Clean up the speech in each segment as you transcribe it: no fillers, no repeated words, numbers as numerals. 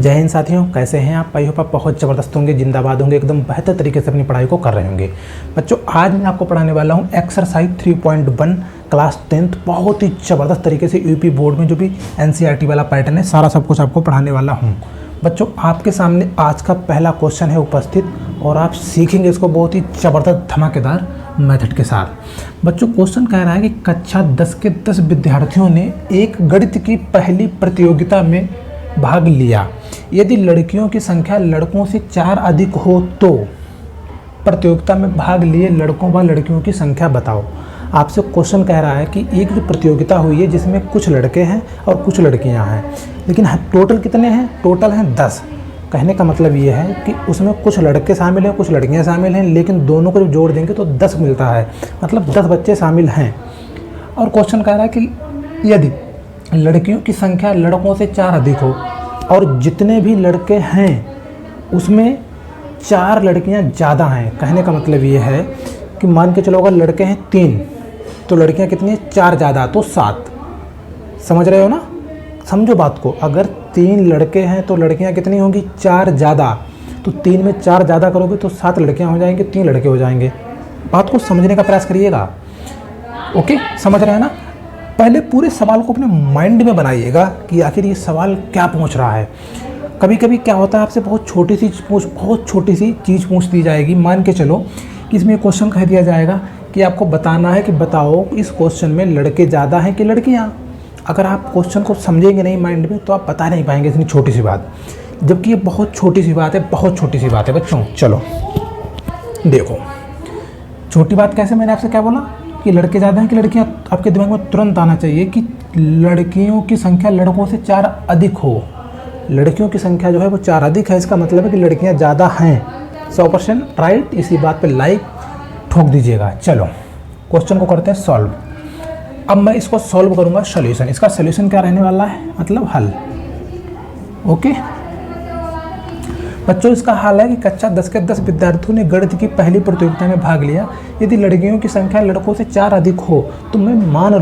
जय हिंद साथियों, कैसे हैं आप? आई होप आप बहुत ज़बरदस्त होंगे, जिंदाबाद होंगे, एकदम बेहतर तरीके से अपनी पढ़ाई को कर रहे होंगे। बच्चों, आज मैं आपको पढ़ाने वाला हूं एक्सरसाइज 3.1 क्लास 10th। बहुत ही ज़बरदस्त तरीके से यूपी बोर्ड में जो भी एनसीईआरटी वाला पैटर्न है, सारा सब कुछ आपको पढ़ाने वाला हूँ। बच्चों, आपके सामने आज का पहला क्वेश्चन है उपस्थित और आप सीखेंगे इसको बहुत ही ज़बरदस्त धमाकेदार मेथड के साथ। बच्चों, क्वेश्चन कह रहा है कि कक्षा 10 के 10 विद्यार्थियों ने एक गणित की पहली प्रतियोगिता में भाग लिया। यदि लड़कियों की संख्या लड़कों से 4 अधिक हो तो प्रतियोगिता में भाग लिए लड़कों व लड़कियों की संख्या बताओ। आपसे क्वेश्चन कह रहा है कि एक जो प्रतियोगिता हुई है जिसमें कुछ लड़के हैं और कुछ लड़कियां हैं, लेकिन टोटल कितने हैं? टोटल हैं 10। कहने का मतलब ये है कि उसमें कुछ लड़के शामिल हैं, कुछ लड़कियां शामिल हैं, लेकिन दोनों को जब जोड़ देंगे तो 10 मिलता है, मतलब 10 बच्चे शामिल हैं। और क्वेश्चन कह रहा है कि यदि लड़कियों की संख्या लड़कों से 4 अधिक हो और जितने भी लड़के हैं उसमें 4 लड़कियां ज़्यादा हैं। कहने का मतलब ये है कि मान के चलो अगर लड़के हैं 3 तो लड़कियां कितनी हैं? 4 ज़्यादा तो 7। समझ रहे हो ना? समझो बात को। अगर 3 लड़के हैं तो लड़कियां कितनी होंगी? 4 ज़्यादा। तो 3 में 4 ज़्यादा करोगे तो 7 लड़कियां हो जाएंगी, 3 लड़के हो जाएंगे। बात को समझने का प्रयास करिएगा। ओके, समझ रहे हैं ना? पहले पूरे सवाल को अपने माइंड में बनाइएगा कि आखिर ये सवाल क्या पूछ रहा है। कभी कभी क्या होता है, आपसे बहुत छोटी सी चीज़ पूछ दी जाएगी। मान के चलो कि इसमें क्वेश्चन कह दिया जाएगा कि आपको बताना है कि बताओ इस क्वेश्चन में लड़के ज़्यादा हैं कि लड़कियाँ। अगर आप क्वेश्चन को समझेंगे नहीं माइंड में तो आप बता नहीं पाएंगे इतनी छोटी सी बात, जबकि ये बहुत छोटी सी बात है, बहुत छोटी सी बात है। बच्चों चलो देखो, छोटी बात कैसे? मैंने आपसे क्या बोला कि लड़के ज़्यादा हैं कि लड़कियां। आपके दिमाग में तुरंत आना चाहिए कि लड़कियों की संख्या लड़कों से 4 अधिक हो। लड़कियों की संख्या जो है वो 4 अधिक है, इसका मतलब है कि लड़कियां ज़्यादा हैं। 100% राइट। इसी बात पे लाइक ठोक दीजिएगा। चलो क्वेश्चन को करते हैं सॉल्व। अब मैं इसको सॉल्व करूँगा सोल्यूशन। इसका सोल्यूशन क्या रहने वाला है? मतलब हल। ओके बच्चों, इसका हाल है कि कक्षा 10 के 10 विद्यार्थियों ने गणित की पहली प्रतियोगिता में भाग लिया। यदि लड़कियों की संख्या लड़कों से 4 अधिक हो तो मैं मान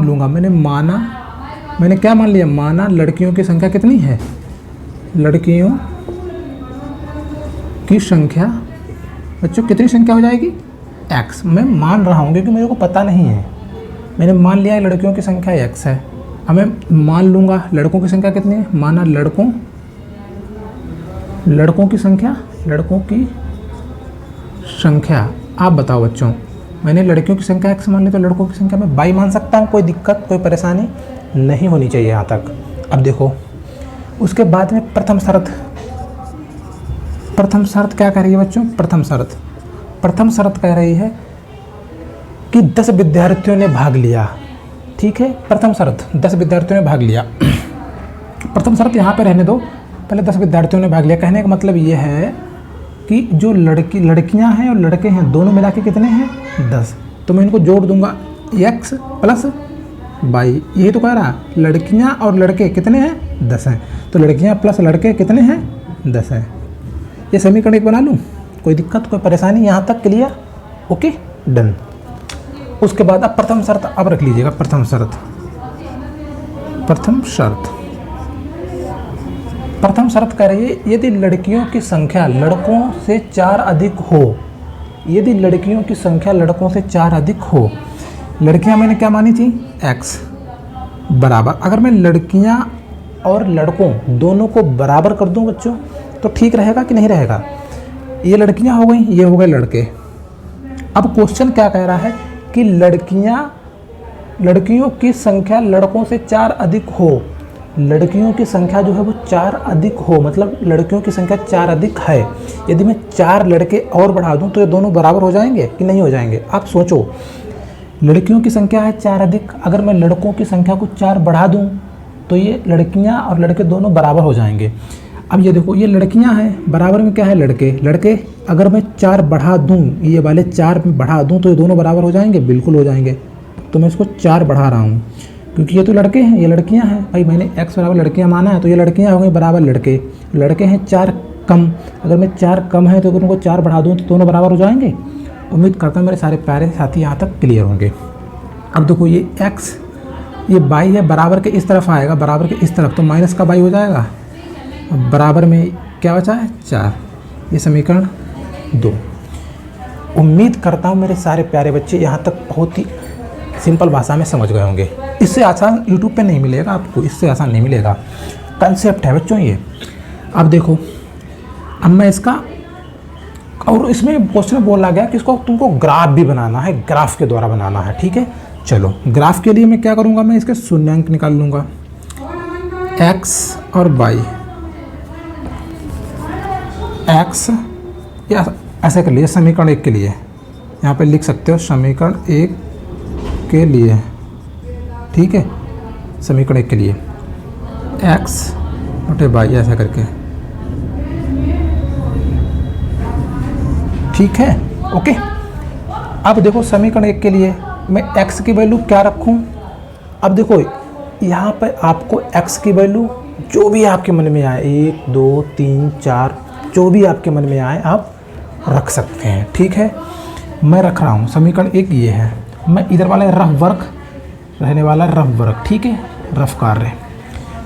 लूँगा मैंने क्या मान लिया? माना लड़कियों की संख्या कितनी है? लड़कियों की संख्या बच्चों कितनी संख्या हो जाएगी? x। मैं मान रहा हूँ क्योंकि मेरे को पता नहीं है। मैंने मान लिया है लड़कियों की संख्या x है। अब मैं मान लूँगा लड़कों की संख्या कितनी है। माना लड़कों की संख्या आप बताओ बच्चों। मैंने लड़कियों की संख्या x मान ली तो लड़कों की संख्या मैं y मान सकता हूँ। कोई दिक्कत, कोई परेशानी नहीं होनी चाहिए यहाँ तक। अब देखो, उसके बाद में प्रथम शर्त क्या कह रही है बच्चों? प्रथम शर्त कह रही है कि 10 विद्यार्थियों ने भाग लिया। ठीक है, प्रथम शर्त 10 विद्यार्थियों ने भाग लिया। प्रथम शर्त यहाँ पे रहने दो, पहले 10 विद्यार्थियों ने भाग लिया। कहने का मतलब ये है कि जो लड़कियां हैं और लड़के हैं दोनों मिला के कितने हैं? 10। तो मैं इनको जोड़ दूंगा x + y। यही तो कह रहा है, लड़कियां और लड़के कितने हैं? 10 हैं। तो लड़कियां प्लस लड़के कितने हैं? 10 हैं। ये समीकरण एक बना लूँ? कोई दिक्कत, कोई परेशानी यहाँ तक? क्लियर? Okay, done. उसके बाद अब प्रथम शर्त अब रख लीजिएगा। प्रथम शर्त कह रही है यदि लड़कियों की संख्या लड़कों से 4 अधिक हो। यदि लड़कियों की संख्या लड़कों से 4 अधिक हो, लड़कियां मैंने क्या मानी थी? x बराबर। अगर मैं लड़कियां और लड़कों दोनों को बराबर कर दूं बच्चों तो ठीक रहेगा कि नहीं रहेगा? ये लड़कियां हो गई, ये हो गए लड़के। अब क्वेश्चन क्या कह रहा है कि लड़कियों की संख्या लड़कों से 4 अधिक हो। लड़कियों की संख्या जो है वो 4 अधिक हो, मतलब लड़कियों की संख्या 4 अधिक है। यदि मैं 4 लड़के और बढ़ा दूं तो ये दोनों बराबर हो जाएंगे कि नहीं हो जाएंगे? आप सोचो, लड़कियों की संख्या है 4 अधिक, अगर मैं लड़कों की संख्या को 4 बढ़ा दूं तो ये लड़कियां और लड़के दोनों बराबर हो जाएंगे। अब ये देखो, ये लड़कियां हैं, बराबर में क्या है? लड़के अगर मैं 4 बढ़ा दूं, ये वाले 4 में बढ़ा दूं तो ये दोनों बराबर हो जाएंगे? बिल्कुल हो जाएंगे। तो मैं इसको 4 बढ़ा रहा हूँ क्योंकि ये तो लड़के हैं, ये लड़कियां हैं। भाई मैंने x बराबर लड़कियां माना है तो ये लड़कियां हो गई बराबर लड़के हैं 4 कम। अगर मैं 4 कम है तो अगर उनको 4 बढ़ा दूँ तो दोनों बराबर हो जाएंगे। उम्मीद करता हूँ मेरे सारे प्यारे साथी यहाँ तक क्लियर होंगे। अब देखो, ये x ये बाई है, बराबर के इस तरफ आएगा, बराबर के इस तरफ, तो माइनस का बाई हो जाएगा। बराबर में क्या बचा है 4, ये समीकरण 2। उम्मीद करता हूँ मेरे सारे प्यारे बच्चे यहाँ तक बहुत ही सिंपल भाषा में समझ गए होंगे। इससे आसान यूट्यूब पे नहीं मिलेगा आपको, इससे आसान नहीं मिलेगा। कंसेप्ट है बच्चों ये। अब देखो, अब मैं इसका, और इसमें क्वेश्चन बोला गया कि इसको तुमको ग्राफ भी बनाना है, ग्राफ के द्वारा बनाना है। ठीक है, चलो ग्राफ के लिए मैं क्या करूँगा, मैं इसके शून्यांक निकाल लूँगा, x और y। x या ऐसे कर लिए समीकरण 1 के लिए, यहाँ पे लिख सकते हो समीकरण 1 के लिए। ठीक है, समीकरण 1 के लिए x बटे y ऐसा करके। ठीक है, ओके। अब देखो समीकरण 1 के लिए मैं x की वैल्यू क्या रखूं। अब देखो यहाँ पे आपको x की वैल्यू जो भी आपके मन में आए, 1 2 3 4, जो भी आपके मन में आए आप रख सकते हैं। ठीक है, मैं रख रहा हूँ समीकरण 1 ये है। मैं इधर वाला रफ वर्क रहने वाला, रफ वर्क। ठीक है, रफ कार्य।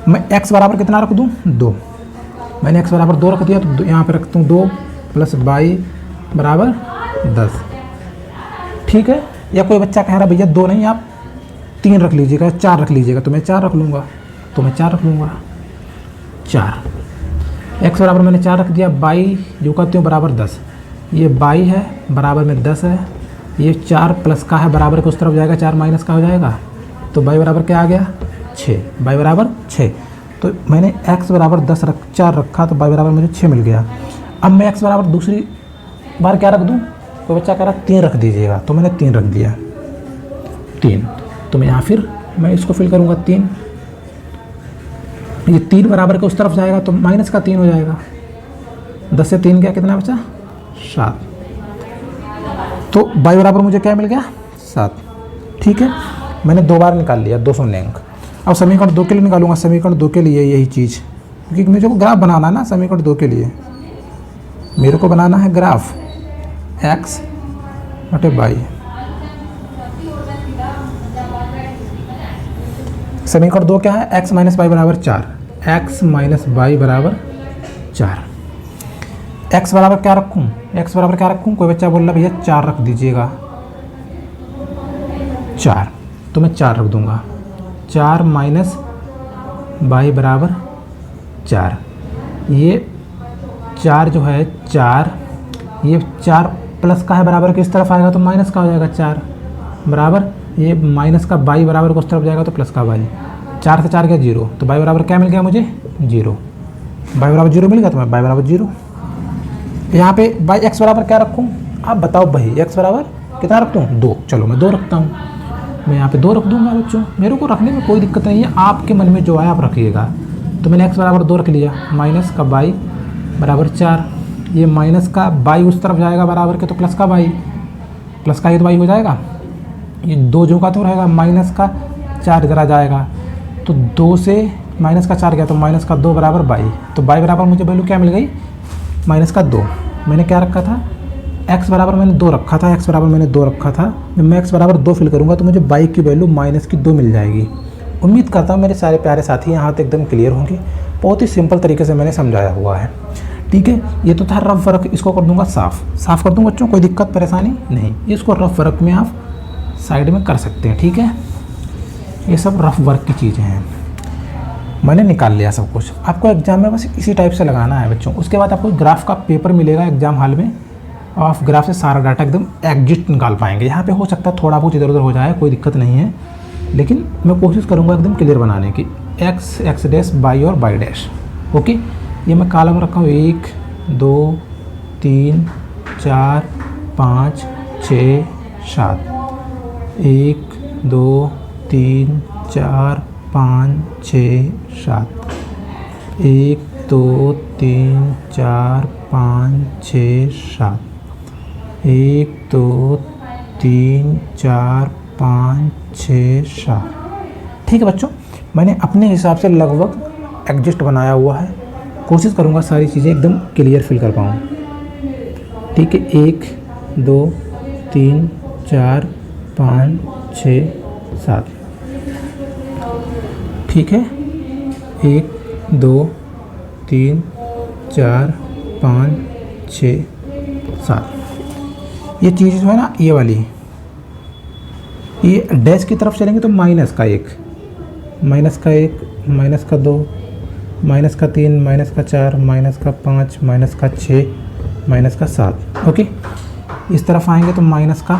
मैं x बराबर कितना रख दूँ 2। मैंने x बराबर 2 रख दिया, तो यहाँ पे रखता हूँ 2 प्लस y बराबर 10। ठीक है, या कोई बच्चा कह रहा भैया 2 नहीं आप 3 रख लीजिएगा, 4 रख लीजिएगा, तो मैं 4 रख लूँगा, 4। x बराबर मैंने 4 रख दिया, y जो कहते हो बराबर 10। ये y है बराबर में 10 है, ये 4 प्लस का है बराबर के उस तरफ जाएगा, 4 माइनस का हो जाएगा, तो y बराबर क्या आ गया 6। y बराबर 6। तो मैंने x बराबर 4 रखा, तो y बराबर मुझे 6 मिल गया। अब मैं x बराबर दूसरी बार क्या रख दूँ, कोई बच्चा कह रहा 3 रख दीजिएगा, तो मैंने 3 रख दिया, 3। तो मैं यहाँ फिर मैं इसको फिल करूँगा 3। ये 3 बराबर के उस तरफ जाएगा, तो माइनस का 3 हो जाएगा। 10 से 3 गया, कितना बचा 7। तो y बराबर मुझे क्या मिल गया 7। ठीक है, मैंने 2 बार निकाल लिया 2 शून्यांक। अब समीकरण 2 के लिए निकालूंगा, समीकरण 2 के लिए यही चीज़, क्योंकि मुझे को ग्राफ बनाना है ना। समीकरण 2 के लिए मेरे को बनाना है ग्राफ x बटे y। समीकरण 2 क्या है, x माइनस वाई बराबर 4। x माइनस वाई बराबर 4। x बराबर क्या रखूँ, x बराबर क्या रखूँ, कोई बच्चा बोल रहा भैया 4 रख दीजिएगा, 4, तो मैं 4 रख दूँगा। 4 माइनस वाई बराबर 4। ये 4 जो है 4, ये 4 प्लस का है बराबर किस तरफ आएगा, तो माइनस का हो जाएगा 4 बराबर, ये माइनस का y बराबर को उस तरफ जाएगा, तो प्लस का y। 4 से 4 गया 0, तो y बराबर क्या मिल गया मुझे 0। y बराबर 0 मिल गया, तो मैं y बराबर 0। यहाँ पे x बराबर क्या रखूँ, आप बताओ भाई, x बराबर कितना रखता हूँ 2। चलो मैं 2 रखता हूँ, मैं यहाँ पे 2 रख दूँगा बच्चों, मेरे को रखने में कोई दिक्कत नहीं है, आपके मन में जो आए आप रखिएगा। तो मैंने x बराबर 2 रख लिया, माइनस का y बराबर 4। ये माइनस का y उस तरफ जाएगा बराबर के, तो प्लस का y, प्लस का ये तो y हो जाएगा। ये 2 जो का तो रहेगा, माइनस का 4 इधर आ जाएगा, तो 2 से माइनस का 4 गया, तो माइनस का 2 बराबर y। तो y बराबर मुझे वैल्यू क्या मिल गई, माइनस का 2। मैंने क्या रखा था, x बराबर मैंने 2 रखा था, x बराबर मैंने 2 रखा था। जब मैं x बराबर 2 फिल करूँगा, तो मुझे y की वैल्यू माइनस की 2 मिल जाएगी। उम्मीद करता हूँ मेरे सारे प्यारे साथी यहाँ तक एकदम क्लियर होंगे। बहुत ही सिंपल तरीके से मैंने समझाया हुआ है। ठीक है, ये तो था रफ वर्क, इसको कर दूंगा साफ कर दूँ बच्चों, कोई दिक्कत परेशानी नहीं। इसको रफ वर्क में आप साइड में कर सकते हैं। ठीक है, ये सब रफ वर्क की चीज़ें हैं, मैंने निकाल लिया सब कुछ। आपको एग्जाम में बस इसी टाइप से लगाना है बच्चों। उसके बाद आपको ग्राफ का पेपर मिलेगा एग्जाम हॉल में, और आप ग्राफ से सारा डाटा एकदम एग्जैक्ट निकाल पाएंगे। यहाँ पे हो सकता है थोड़ा बहुत इधर उधर हो जाए, कोई दिक्कत नहीं है, लेकिन मैं कोशिश करूँगा एकदम क्लियर बनाने की। x डैश y और y डैश। ओके, ये मैं कॉलम रखा हूँ 1 2 3 4 5 6 7। 1 2 3 4 5 6 7। 1 2 3 4 5 6 7। 1 2 3 4 5 6 7। ठीक है बच्चों, मैंने अपने हिसाब से लगभग एडजस्ट बनाया हुआ है। कोशिश करूँगा सारी चीज़ें एकदम क्लियर फिल कर पाऊँ। ठीक है, 1 2 3 4 5 6 7। ठीक है, 1 2 3 4 5 6 7। ये चीज़ जो है ना, ये वाली, ये डैश की तरफ चलेंगे तो माइनस का 1, माइनस का 1, माइनस का 2, माइनस का 3, माइनस का 4, माइनस का 5, माइनस का 6, माइनस का 7। ओके, इस तरफ आएंगे तो माइनस का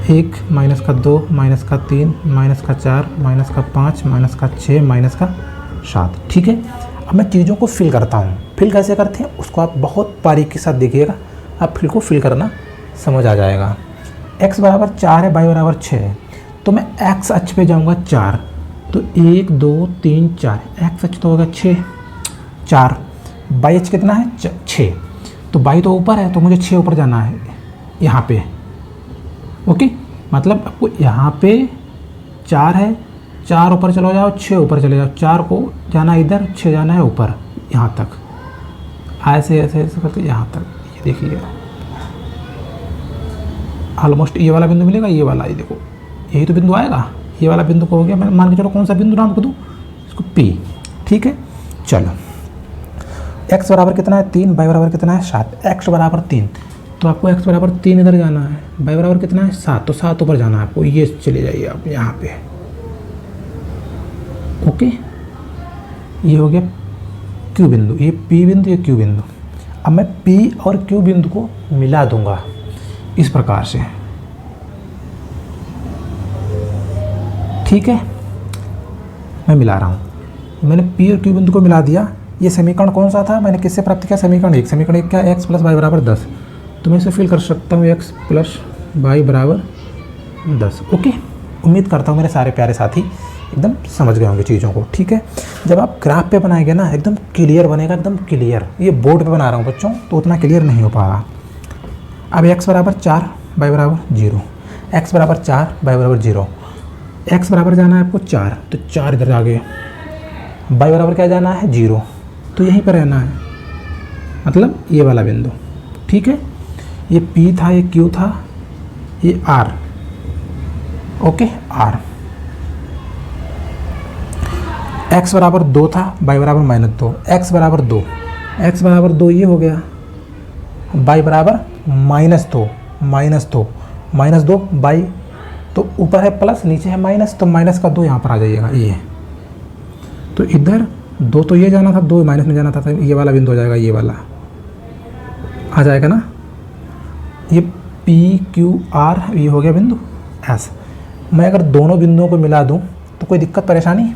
1, माइनस का 2, माइनस का 3, माइनस का 4, माइनस का 5, माइनस का 6, माइनस का 7। ठीक है, अब मैं चीज़ों को फिल करता हूँ। फिल कैसे करते हैं उसको आप बहुत बारीकी के साथ देखिएगा, आप फिल को फिल करना समझ आ जाएगा। x बराबर 4 है, y बराबर 6 है, तो मैं x अक्ष पे जाऊँगा 4, तो 1 2 3 4, x अक्ष तो होगा 6 4, y अक्ष कितना है 6, तो y तो ऊपर है तो मुझे 6 ऊपर जाना है यहाँ पे। ओके, मतलब आपको यहाँ पे 4 है, 4 ऊपर चलो जाओ, 6 ऊपर चले जाओ, 4 को जाना इधर, 6 जाना है ऊपर यहाँ तक, ऐसे ऐसे ऐसे करके यहाँ तक। ये देखिए ऑलमोस्ट ये वाला बिंदु मिलेगा, ये वाला, ये देखो यही तो बिंदु आएगा, ये वाला बिंदु को हो गया। मैं मान के चलो कौन सा बिंदु नाम को दूँ इसको P। ठीक है, चलो x बराबर कितना है 3, y बराबर कितना है 7, x बराबर 3, तो आपको x बराबर 3 इधर जाना है, y बराबर कितना है 7, तो 7 ऊपर जाना है आपको, ये चले जाइए आप यहाँ पे। ओके, ये हो गया Q बिंदु, ये P बिंदु, ये Q बिंदु। अब मैं P और Q बिंदु को मिला दूंगा इस प्रकार से। ठीक है, मैं मिला रहा हूँ, मैंने P और Q बिंदु को मिला दिया। ये समीकरण कौन सा था, मैंने किससे प्राप्त किया, समीकरण 1। समीकरण 1 क्या, x प्लस वाई बराबर 10, तो मैं इसे फिल कर सकता हूँ x प्लस वाई बराबर 10। ओके, उम्मीद करता हूँ मेरे सारे प्यारे साथी एकदम समझ गए होंगे चीज़ों को। ठीक है, जब आप ग्राफ पे बनाएंगे ना एकदम क्लियर बनेगा, एकदम क्लियर। ये बोर्ड पे बना रहा हूँ बच्चों तो उतना क्लियर नहीं हो पा रहा। अब x बराबर 4, y बराबर 0, x बराबर 4, y बराबर 0, x बराबर जाना है आपको 4, तो 4 इधर आ गए, y बराबर क्या जाना है 0, तो यहीं पर रहना है, मतलब ये वाला बिंदु। ठीक है, ये P था, ये Q था, ये R। Okay, R। x बराबर 2 था, y बराबर -2, x बराबर 2, x बराबर 2 ये हो गया, y बराबर -2, -2 y, तो ऊपर है प्लस नीचे है माइनस, तो माइनस का 2 यहाँ पर आ जाइएगा। ये तो इधर 2 तो ये जाना था, 2 माइनस में जाना था, तो ये वाला बिंदु हो जाएगा, ये वाला आ जाएगा ना। ये P Q R ये हो गया बिंदु S। मैं अगर दोनों बिंदुओं को मिला दूं तो कोई दिक्कत परेशानी,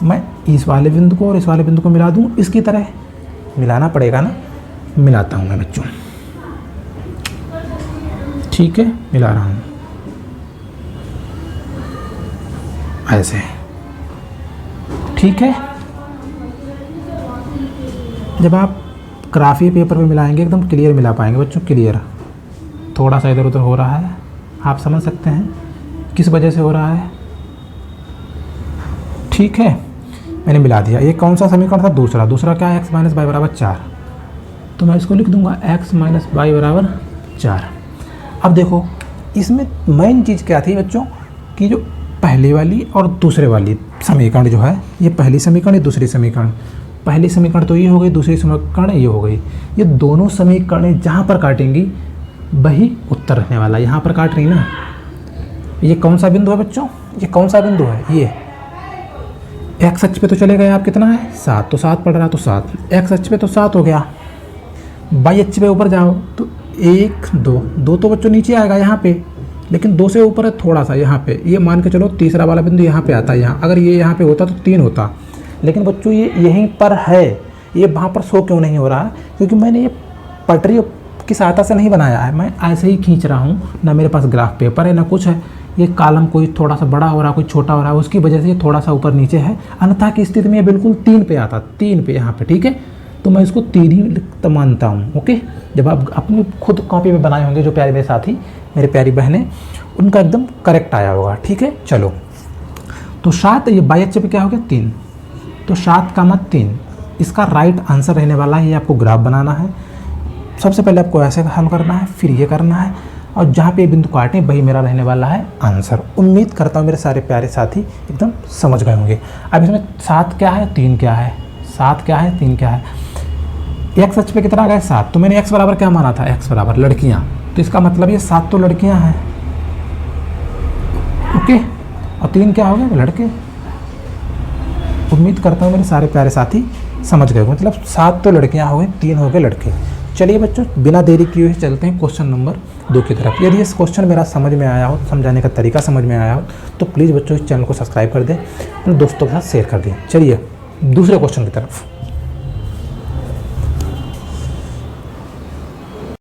मैं इस वाले बिंदु को और इस वाले बिंदु को मिला दूं, इसकी तरह मिलाना पड़ेगा ना। मिलाता हूं मैं बच्चों, ठीक है, मिला रहा हूं ऐसे। ठीक है, जब आप ग्राफी पेपर में मिलाएंगे एकदम क्लियर मिला पाएंगे बच्चों, क्लियर। थोड़ा सा इधर उधर हो रहा है, आप समझ सकते हैं किस वजह से हो रहा है। ठीक है, मैंने मिला दिया। ये कौन सा समीकरण था, दूसरा क्या है, x माइनस वाई बराबर 4, तो मैं इसको लिख दूंगा x माइनस वाई बराबर 4। अब देखो इसमें मेन चीज़ क्या थी बच्चों कि जो पहली वाली और दूसरे वाली समीकरण जो है, ये पहली समीकरण, ये दूसरी समीकरण। पहली समीकरण तो ये हो गई, दूसरी समीकरण ये हो गई। ये दोनों समीकरण जहाँ पर काटेंगी वही उत्तर रहने वाला। यहाँ पर काट रही ना, ये कौन सा बिंदु है बच्चों, ये कौन सा बिंदु है, ये x अक्ष पे तो चले गए आप, कितना है 7, तो 7 पड़ रहा, तो 7 x अक्ष पे तो 7 हो गया। y अक्ष पे ऊपर जाओ तो 1 2 तो बच्चों नीचे आएगा यहाँ पे, लेकिन 2 से ऊपर है थोड़ा सा यहाँ पे। ये मान के चलो तीसरा वाला बिंदु यहाँ पे आता है, यहाँ अगर ये यहाँ पे होता तो 3 होता, लेकिन बच्चों ये यहीं पर है। ये वहाँ पर शो क्यों नहीं हो रहा है, क्योंकि मैंने ये पटरी की सहायता से नहीं बनाया है, मैं ऐसे ही खींच रहा हूँ ना। मेरे पास ग्राफ पेपर है ना कुछ है, ये कॉलम कोई थोड़ा सा बड़ा हो रहा है, कोई छोटा हो रहा है, उसकी वजह से ये थोड़ा सा ऊपर नीचे है। अन्यथा की स्थिति में ये बिल्कुल 3 पे आता, 3 पे यहाँ पे। ठीक है, तो मैं इसको 3 ही मानता हूँ। ओके, जब आप अपनी खुद कॉपी में बनाए होंगे जो प्यारे मेरे साथी, मेरे प्यारी बहनें, उनका एकदम करेक्ट आया होगा। ठीक है, चलो तो 7, ये बाई अक्ष पे क्या हो गया 3, तो 7 का मत 3, इसका राइट आंसर रहने वाला है। ये आपको ग्राफ बनाना है, सबसे पहले आपको ऐसे हल करना है, फिर ये करना है, और जहाँ पे बिंदु काटें वही मेरा रहने वाला है आंसर। उम्मीद करता हूँ मेरे सारे प्यारे साथी एकदम समझ गए होंगे। अब इसमें 7 क्या है, 3 क्या है, 7 क्या है, 3 क्या है, x अक्ष पे कितना आ गया 7, तो मैंने x बराबर क्या माना था, x बराबर लड़कियाँ, तो इसका मतलब ये 7 तो लड़कियाँ हैं, ओके, और 3 क्या हो गए, लड़के। उम्मीद करता हूँ मेरे सारे प्यारे साथी समझ गए, मतलब 7 तो लड़कियाँ हो गई, 3 हो गए लड़के। चलिए बच्चों, बिना देरी किए हुए चलते हैं क्वेश्चन नंबर 2 की तरफ। यदि इस क्वेश्चन मेरा समझ में आया हो, समझाने का तरीका समझ में आया हो, तो प्लीज़ बच्चों इस चैनल को सब्सक्राइब कर दें, अपने दोस्तों के साथ शेयर कर दें। चलिए दूसरे क्वेश्चन की तरफ।